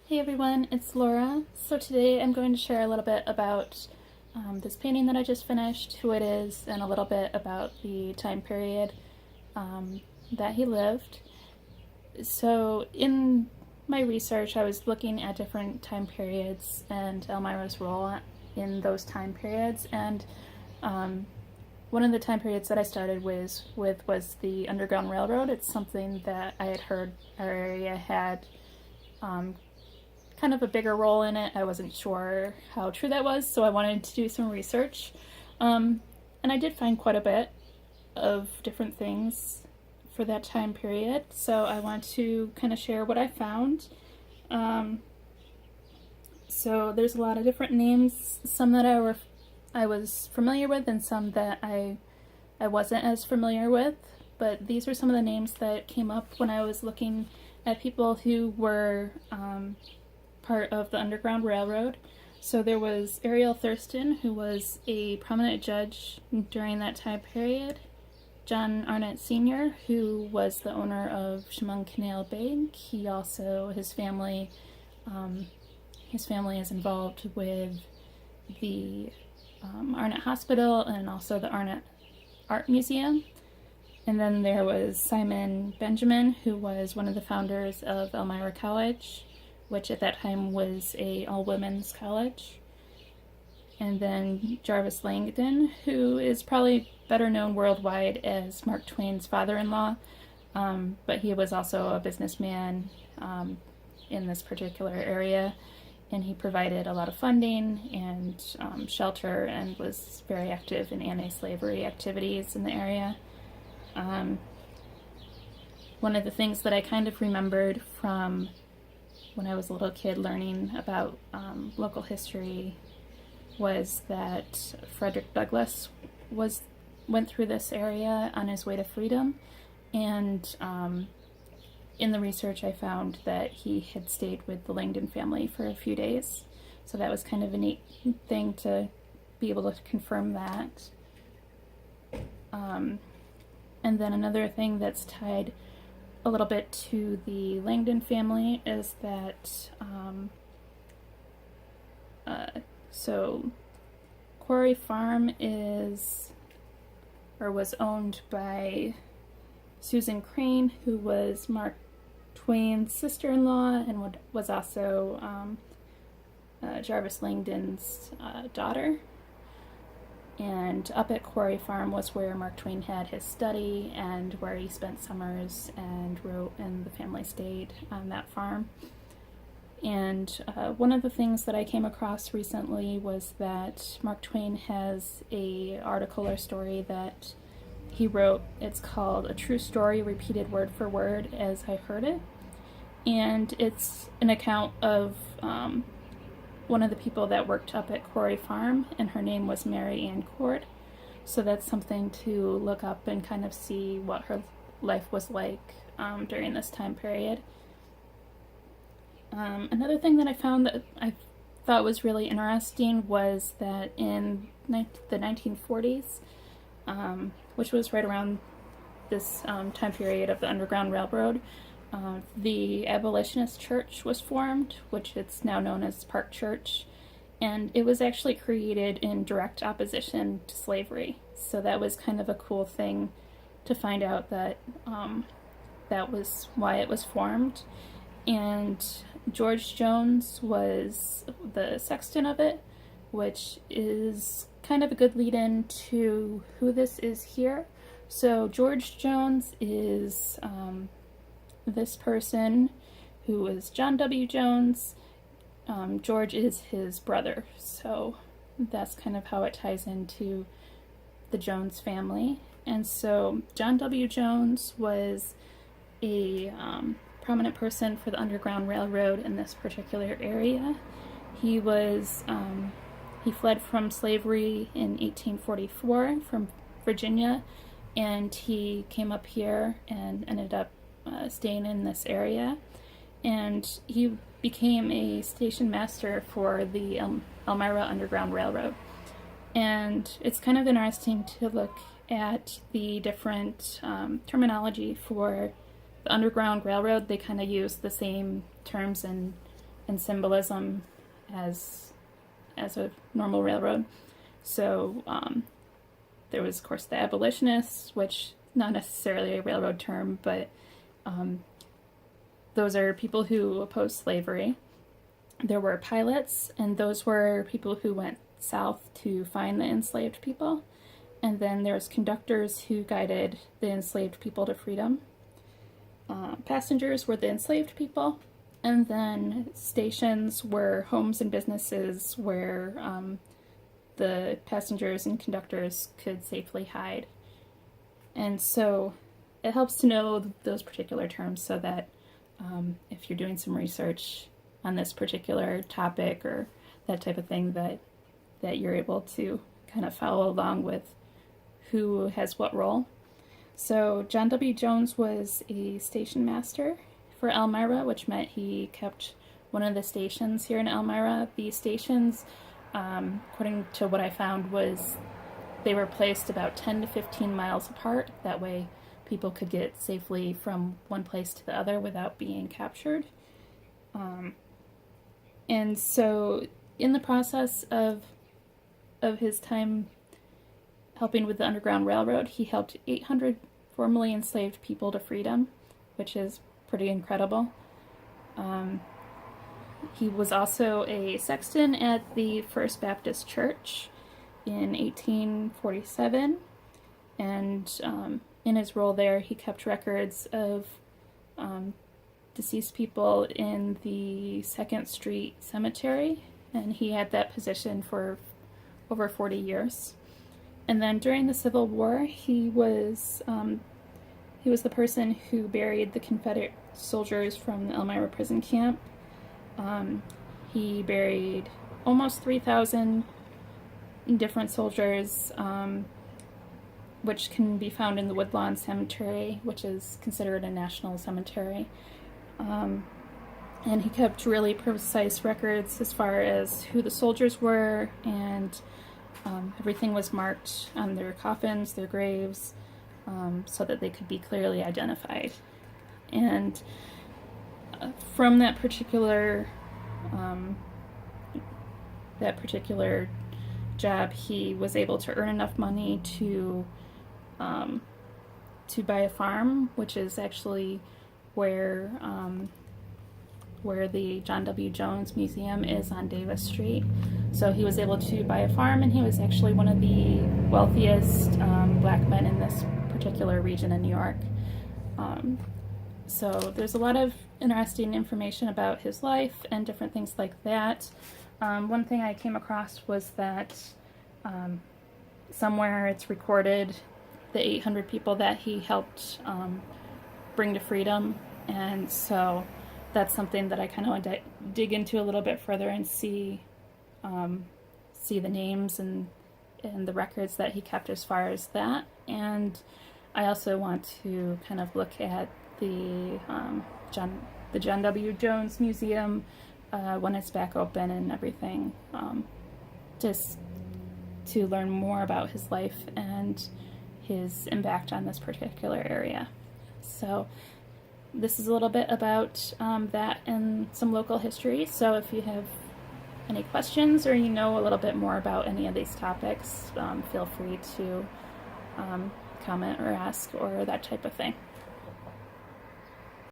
Hey everyone, it's Laura. So today I'm going to share a little bit about this painting that I just finished, who it is, and a little bit about the time period that he lived. So in my research, I was looking at different time periods and Elmira's role in those time periods, and one of the time periods that I started with was the Underground Railroad. It's something that I had heard our area had kind of a bigger role in it. I wasn't sure how true that was, so I wanted to do some research. And I did find quite a bit of different things for that time period, so I want to kind of share what I found. So there's a lot of different names, some that I was familiar with and some that I wasn't as familiar with, but these were some of the names that came up when I was looking at people who were part of the Underground Railroad. So there was Ariel Thurston, who was a prominent judge during that time period. John Arnott Sr., who was the owner of Chemung Canal Bank. He also, his family is involved with the Arnott Hospital and also the Arnott Art Museum. And then there was Simon Benjamin, who was one of the founders of Elmira College, which at that time was a all-women's college. And then Jarvis Langdon, who is probably better known worldwide as Mark Twain's father-in-law, but he was also a businessman in this particular area, and he provided a lot of funding and shelter and was very active in anti-slavery activities in the area. One of the things that I kind of remembered from when I was a little kid learning about local history was that Frederick Douglass went through this area on his way to freedom, and in the research I found that he had stayed with the Langdon family for a few days, so that was kind of a neat thing to be able to confirm that. And then another thing that's tied a little bit to the Langdon family is that so Quarry Farm was owned by Susan Crane, who was Mark Twain's sister-in-law and was also Jarvis Langdon's daughter. And up at Quarry Farm was where Mark Twain had his study and where he spent summers and wrote, and the family stayed on that farm. And one of the things that I came across recently was that Mark Twain has an article or story that he wrote. It's called A True Story Repeated Word for Word as I Heard It. And it's an account of one of the people that worked up at Quarry Farm, and her name was Mary Ann Court. So that's something to look up and kind of see what her life was like during this time period. Another thing that I found that I thought was really interesting was that in the 1940s, which was right around this time period of the Underground Railroad, the Abolitionist Church was formed, which it's now known as Park Church, and it was actually created in direct opposition to slavery. So that was kind of a cool thing to find out that that was why it was formed. And George Jones was the sexton of it, which is kind of a good lead-in to who this is here. So George Jones is this person who is John W. Jones. George is his brother, so that's kind of how it ties into the Jones family. And so John W. Jones was a prominent person for the Underground Railroad in this particular area. He fled from slavery in 1844 from Virginia, and he came up here and ended up staying in this area, and he became a station master for the Elmira Underground Railroad. And it's kind of interesting to look at the different terminology for the Underground Railroad. They kind of use the same terms and and symbolism as a normal railroad. So there was, of course, the abolitionists, which not necessarily a railroad term, but those are people who opposed slavery. There were pilots, and those were people who went south to find the enslaved people. And then there's conductors who guided the enslaved people to freedom. Passengers were the enslaved people. And then stations were homes and businesses where the passengers and conductors could safely hide. And so it helps to know those particular terms so that if you're doing some research on this particular topic or that type of thing, that you're able to kind of follow along with who has what role. So John W. Jones was a station master for Elmira, which meant he kept one of the stations here in Elmira. The stations, according to what I found, they were placed about 10 to 15 miles apart. That way people could get safely from one place to the other without being captured. And so in the process of his time helping with the Underground Railroad, he helped 800 formerly enslaved people to freedom, which is pretty incredible. He was also a sexton at the First Baptist Church in 1847, and in his role there, he kept records of deceased people in the 2nd Street Cemetery, and he had that position for over 40 years. And then during the Civil War, he was the person who buried the Confederate soldiers from the Elmira prison camp. He buried almost 3,000 different soldiers, which can be found in the Woodlawn Cemetery, which is considered a national cemetery. And he kept really precise records as far as who the soldiers were, and everything was marked on their coffins, their graves, so that they could be clearly identified. And from that particular job, he was able to earn enough money to buy a farm, which is actually where the John W. Jones Museum is on Davis Street. So he was able to buy a farm, and he was actually one of the wealthiest black men in this particular region in New York. So there's a lot of interesting information about his life and different things like that. One thing I came across was that somewhere it's recorded the 800 people that he helped bring to freedom, and so that's something that I kind of want to dig into a little bit further and see the names and the records that he kept as far as that. And I also want to kind of look at the John W. Jones Museum when it's back open and everything, just to learn more about his life and his impact on this particular area. So this is a little bit about that and some local history. So if you have any questions or you know a little bit more about any of these topics, feel free to comment or ask or that type of thing.